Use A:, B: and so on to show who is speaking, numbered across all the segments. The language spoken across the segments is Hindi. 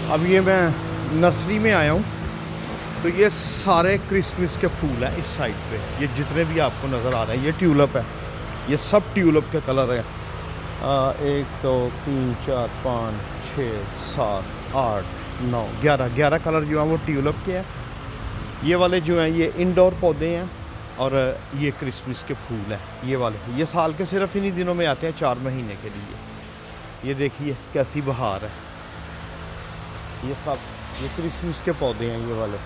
A: अब ये मैं नर्सरी में आया हूँ, तो ये सारे क्रिसमस के फूल हैं इस साइड पे। ये जितने भी आपको नज़र आ रहे हैं, ये ट्यूलिप है, ये सब ट्यूलिप के कलर हैं। 1 2 3 4 5 6 7 8 9 11 कलर जो हैं वो ट्यूलिप के हैं। ये वाले जो हैं ये इंडोर पौधे हैं, और ये क्रिसमस के फूल हैं। ये वाले ये साल के सिर्फ इन्हीं दिनों में आते हैं, 4 महीने के लिए। ये देखिए कैसी बहार है। ये सब ये क्रिसमस के पौधे हैं ये वाले।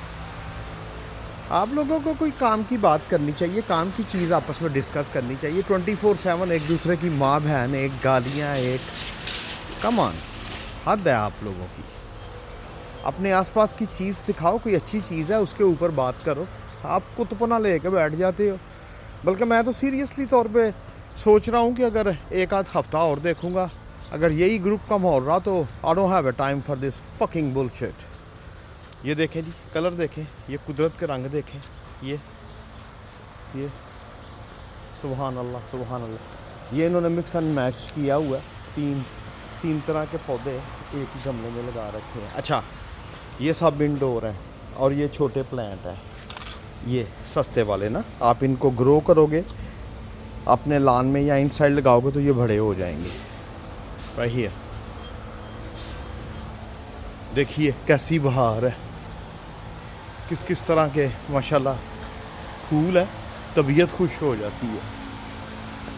A: आप लोगों को कोई काम की बात करनी चाहिए, काम की चीज़ आपस में डिस्कस करनी चाहिए। 24/7 एक दूसरे की माँ बहन, एक गालियाँ, एक कम ऑन, हद है आप लोगों की। अपने आसपास की चीज़ दिखाओ, कोई अच्छी चीज़ है उसके ऊपर बात करो। आप कुतपना लेके बैठ जाते हो। बल्कि मैं तो सीरियसली तौर पे सोच रहा हूँ कि अगर एक आध हफ्ता और देखूँगा, अगर यही ग्रुप कम हो रहा तो I don't have a time for this fucking bullshit. ये देखें जी, कलर देखें, ये कुदरत के रंग देखें। ये सुभान अल्लाह सुभान अल्लाह। ये इन्होंने मिक्स एंड मैच किया हुआ है। तीन तरह के पौधे एक ही गमले में लगा रखे हैं। अच्छा, ये सब इंडोर हैं, और ये छोटे प्लांट हैं, ये सस्ते वाले ना। आप इनको ग्रो करोगे अपने लॉन में या इनसाइड लगाओगे तो ये बड़े हो जाएंगे। वही है, देखिए कैसी बहार है, किस किस तरह के माशाल्लाह फूल है, तबीयत खुश हो जाती है।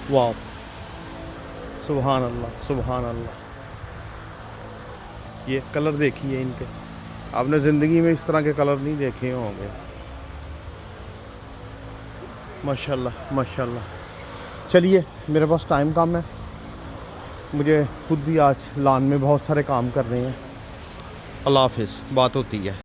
A: वाह, सुभान अल्लाह सुभान अल्लाह। ये कलर देखिए इनके, आपने ज़िंदगी में इस तरह के कलर नहीं देखे होंगे। माशाल्लाह माशाल्लाह। चलिए, मेरे पास टाइम कम है, मुझे खुद भी आज लॉन में बहुत सारे काम करने हैं। अल्लाह हाफिज़, बात होती है।